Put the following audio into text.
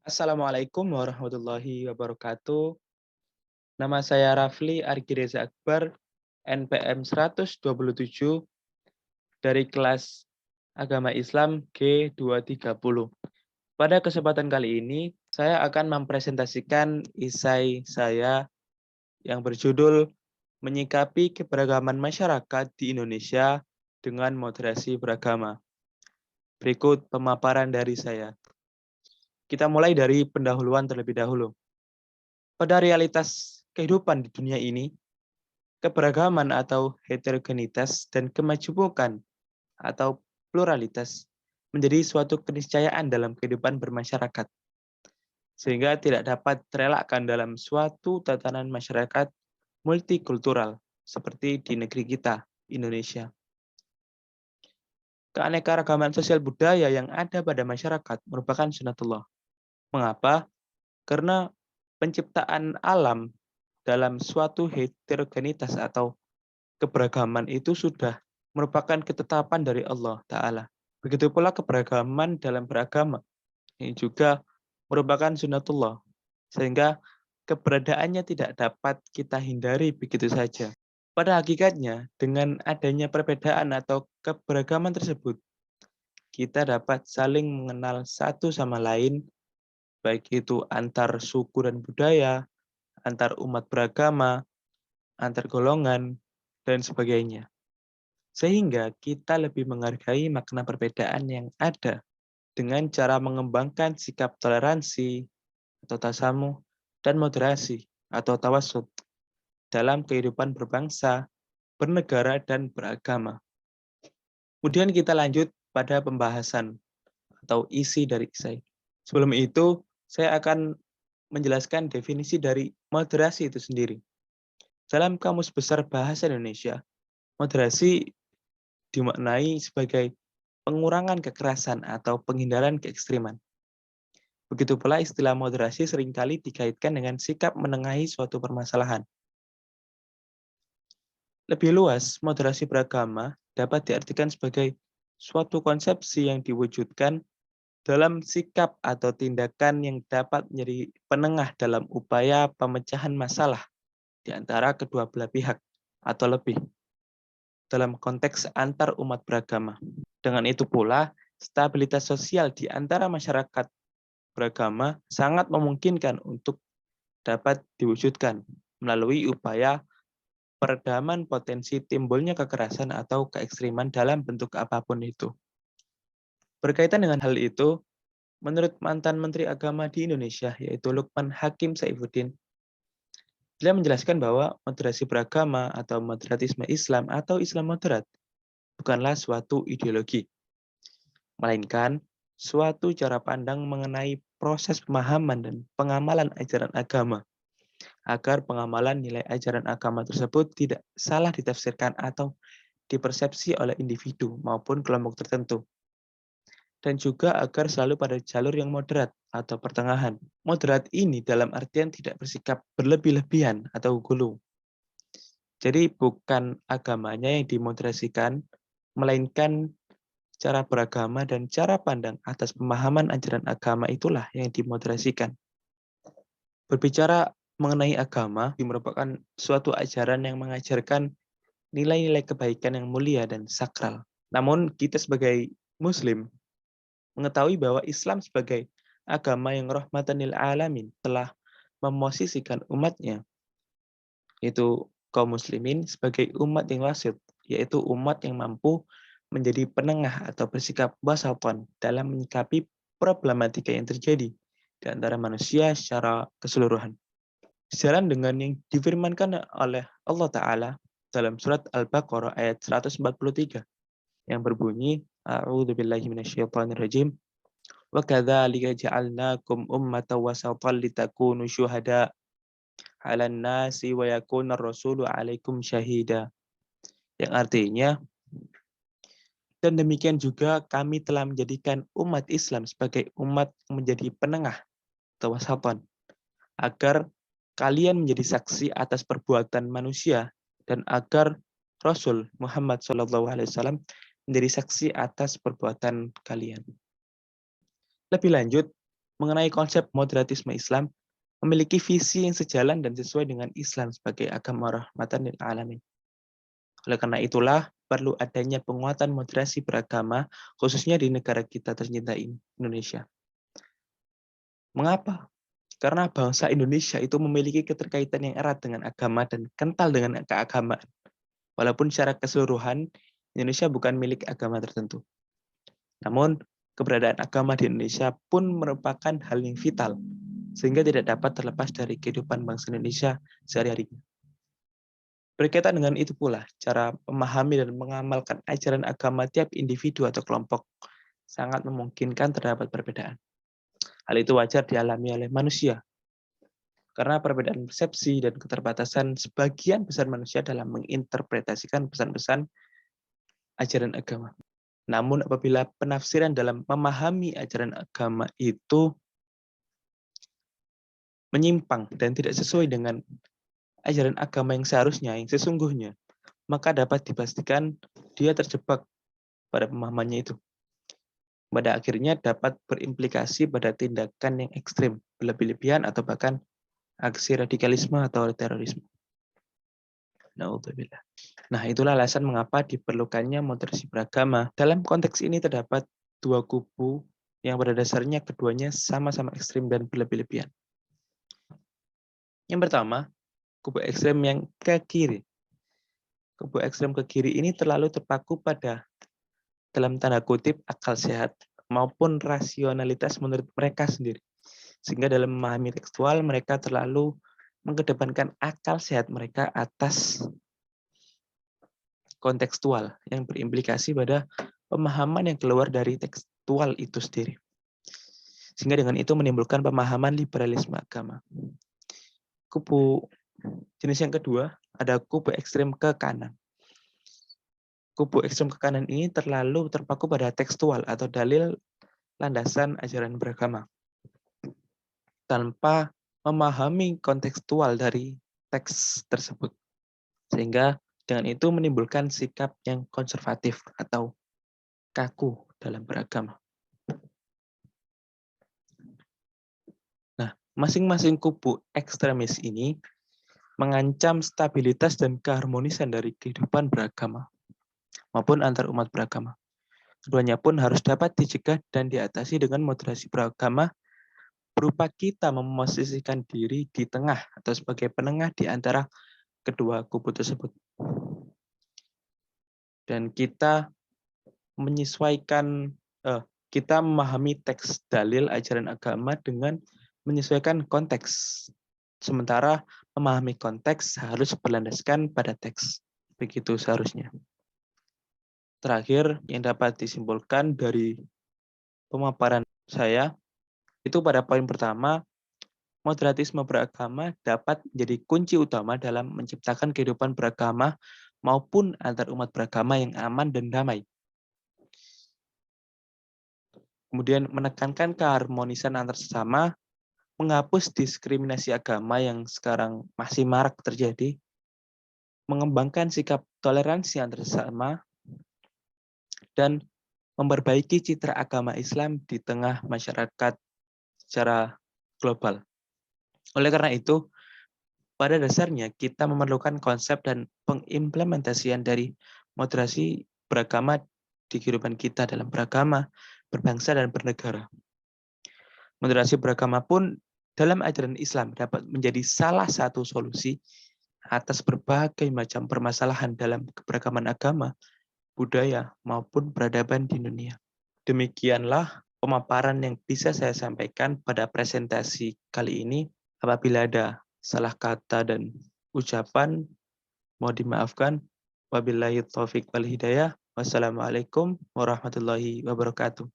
Assalamualaikum warahmatullahi wabarakatuh. Nama saya Rafli Argireza Akbar, NPM 127 dari kelas Agama Islam G230. Pada kesempatan kali ini, saya akan mempresentasikan esai saya yang berjudul Menyikapi Keberagaman Masyarakat di Indonesia dengan Moderasi Beragama. Berikut pemaparan dari saya. Kita mulai dari pendahuluan terlebih dahulu. Pada realitas kehidupan di dunia ini, keberagaman atau heterogenitas dan kemajemukan atau pluralitas menjadi suatu keniscayaan dalam kehidupan bermasyarakat, sehingga tidak dapat terelakkan dalam suatu tatanan masyarakat multikultural seperti di negeri kita, Indonesia. Keanekaragaman sosial budaya yang ada pada masyarakat merupakan sunatullah. Mengapa? Karena penciptaan alam dalam suatu heterogenitas atau keberagaman itu sudah merupakan ketetapan dari Allah Ta'ala. Begitu pula keberagaman dalam beragama, ini juga merupakan sunatullah, sehingga keberadaannya tidak dapat kita hindari begitu saja. Pada hakikatnya, dengan adanya perbedaan atau keberagaman tersebut, kita dapat saling mengenal satu sama lain, baik itu antar suku dan budaya, antar umat beragama, antar golongan, dan sebagainya. Sehingga kita lebih menghargai makna perbedaan yang ada dengan cara mengembangkan sikap toleransi atau tasamuh dan moderasi atau tawasud dalam kehidupan berbangsa, bernegara, dan beragama. Kemudian kita lanjut pada pembahasan atau isi dari esai. Sebelum itu, saya akan menjelaskan definisi dari moderasi itu sendiri. Dalam Kamus Besar Bahasa Indonesia, moderasi dimaknai sebagai pengurangan kekerasan atau penghindaran keekstriman. Begitu pula istilah moderasi seringkali dikaitkan dengan sikap menengahi suatu permasalahan. Lebih luas, moderasi beragama dapat diartikan sebagai suatu konsepsi yang diwujudkan dalam sikap atau tindakan yang dapat menjadi penengah dalam upaya pemecahan masalah di antara kedua belah pihak atau lebih dalam konteks antar umat beragama. Dengan itu pula, stabilitas sosial di antara masyarakat beragama sangat memungkinkan untuk dapat diwujudkan melalui upaya peredaman potensi timbulnya kekerasan atau keekstriman dalam bentuk apapun itu. Berkaitan dengan hal itu, menurut mantan Menteri Agama di Indonesia, yaitu Lukman Hakim Saifuddin, dia menjelaskan bahwa moderasi beragama atau moderatisme Islam atau Islam moderat bukanlah suatu ideologi, melainkan suatu cara pandang mengenai proses pemahaman dan pengamalan ajaran agama, agar pengamalan nilai ajaran agama tersebut tidak salah ditafsirkan atau dipersepsi oleh individu maupun kelompok tertentu. Dan juga agar selalu pada jalur yang moderat atau pertengahan. Moderat ini dalam artian tidak bersikap berlebih-lebihan atau gulu. Jadi bukan agamanya yang dimoderasikan, melainkan cara beragama dan cara pandang atas pemahaman ajaran agama itulah yang dimoderasikan. Berbicara mengenai agama, merupakan suatu ajaran yang mengajarkan nilai-nilai kebaikan yang mulia dan sakral. Namun kita sebagai Muslim mengetahui bahwa Islam sebagai agama yang rahmatan lil alamin telah memosisikan umatnya, yaitu kaum muslimin sebagai umat yang wasit, yaitu umat yang mampu menjadi penengah atau bersikap wasatan dalam menyikapi problematika yang terjadi di antara manusia secara keseluruhan. Sejalan dengan yang difirmankan oleh Allah Ta'ala dalam surat Al-Baqarah ayat 143 yang berbunyi, A'udzubillahi minasyaitonirrajim, wa kadzalika ja'alnakum ummatan wasatan litakunu syuhada 'alan nasi wa yakunar rasulu 'alaikum syahida. Yang artinya, dan demikian juga kami telah menjadikan umat Islam sebagai umat yang menjadi penengah atau wasatan, agar kalian menjadi saksi atas perbuatan manusia dan agar Rasul Muhammad SAW menjadi saksi atas perbuatan kalian. Lebih lanjut, mengenai konsep moderatisme Islam memiliki visi yang sejalan dan sesuai dengan Islam sebagai agama rahmatan lil alamin. Oleh karena itulah, perlu adanya penguatan moderasi beragama, khususnya di negara kita tercinta ini, Indonesia. Mengapa? Karena bangsa Indonesia itu memiliki keterkaitan yang erat dengan agama dan kental dengan keagamaan. Walaupun secara keseluruhan, Indonesia bukan milik agama tertentu. Namun, keberadaan agama di Indonesia pun merupakan hal yang vital, sehingga tidak dapat terlepas dari kehidupan bangsa Indonesia sehari-harinya. Berkaitan dengan itu pula, cara memahami dan mengamalkan ajaran agama tiap individu atau kelompok sangat memungkinkan terdapat perbedaan. Hal itu wajar dialami oleh manusia, karena perbedaan persepsi dan keterbatasan sebagian besar manusia dalam menginterpretasikan pesan-pesan ajaran agama. Namun apabila penafsiran dalam memahami ajaran agama itu menyimpang dan tidak sesuai dengan ajaran agama yang seharusnya, yang sesungguhnya, maka dapat dipastikan dia terjebak pada pemahamannya itu. Pada akhirnya dapat berimplikasi pada tindakan yang ekstrim, berlebih-lebihan, atau bahkan aksi radikalisme atau terorisme. Na'udzubillah. Nah, itulah alasan mengapa diperlukannya moderasi beragama. Dalam konteks ini terdapat dua kubu yang pada dasarnya keduanya sama-sama ekstrim dan berlebih-lebihan. Yang pertama, kubu ekstrem yang ke kiri. Kubu ekstrem ke kiri ini terlalu terpaku pada, dalam tanda kutip, akal sehat maupun rasionalitas menurut mereka sendiri. Sehingga dalam memahami tekstual, mereka terlalu mengedepankan akal sehat mereka atas kontekstual yang berimplikasi pada pemahaman yang keluar dari tekstual itu sendiri. Sehingga dengan itu menimbulkan pemahaman liberalisme agama. Kubu jenis yang kedua, ada kubu ekstrem ke kanan. Kubu ekstrem ke kanan ini terlalu terpaku pada tekstual atau dalil landasan ajaran beragama, tanpa memahami kontekstual dari teks tersebut. Sehingga dengan itu menimbulkan sikap yang konservatif atau kaku dalam beragama. Nah, masing-masing kubu ekstremis ini mengancam stabilitas dan keharmonisan dari kehidupan beragama maupun antar umat beragama. Keduanya pun harus dapat dicegah dan diatasi dengan moderasi beragama berupa kita memosisikan diri di tengah atau sebagai penengah di antara kedua kubu tersebut. Dan kita menyesuaikan, kita memahami teks dalil ajaran agama dengan menyesuaikan konteks. Sementara memahami konteks harus berlandaskan pada teks. Begitu seharusnya. Terakhir, yang dapat disimpulkan dari pemaparan saya, itu pada poin pertama, moderatisme beragama dapat menjadi kunci utama dalam menciptakan kehidupan beragama maupun antar umat beragama yang aman dan damai. Kemudian menekankan keharmonisan antar sesama, menghapus diskriminasi agama yang sekarang masih marak terjadi, mengembangkan sikap toleransi antar sesama, dan memperbaiki citra agama Islam di tengah masyarakat secara global. Oleh karena itu, pada dasarnya kita memerlukan konsep dan pengimplementasian dari moderasi beragama di kehidupan kita dalam beragama, berbangsa, dan bernegara. Moderasi beragama pun dalam ajaran Islam dapat menjadi salah satu solusi atas berbagai macam permasalahan dalam keberagaman agama, budaya, maupun peradaban di dunia. Demikianlah pemaparan yang bisa saya sampaikan pada presentasi kali ini. Apabila ada salah kata dan ucapan, mohon dimaafkan. Wabillahi taufiq wal hidayah. Wassalamualaikum warahmatullahi wabarakatuh.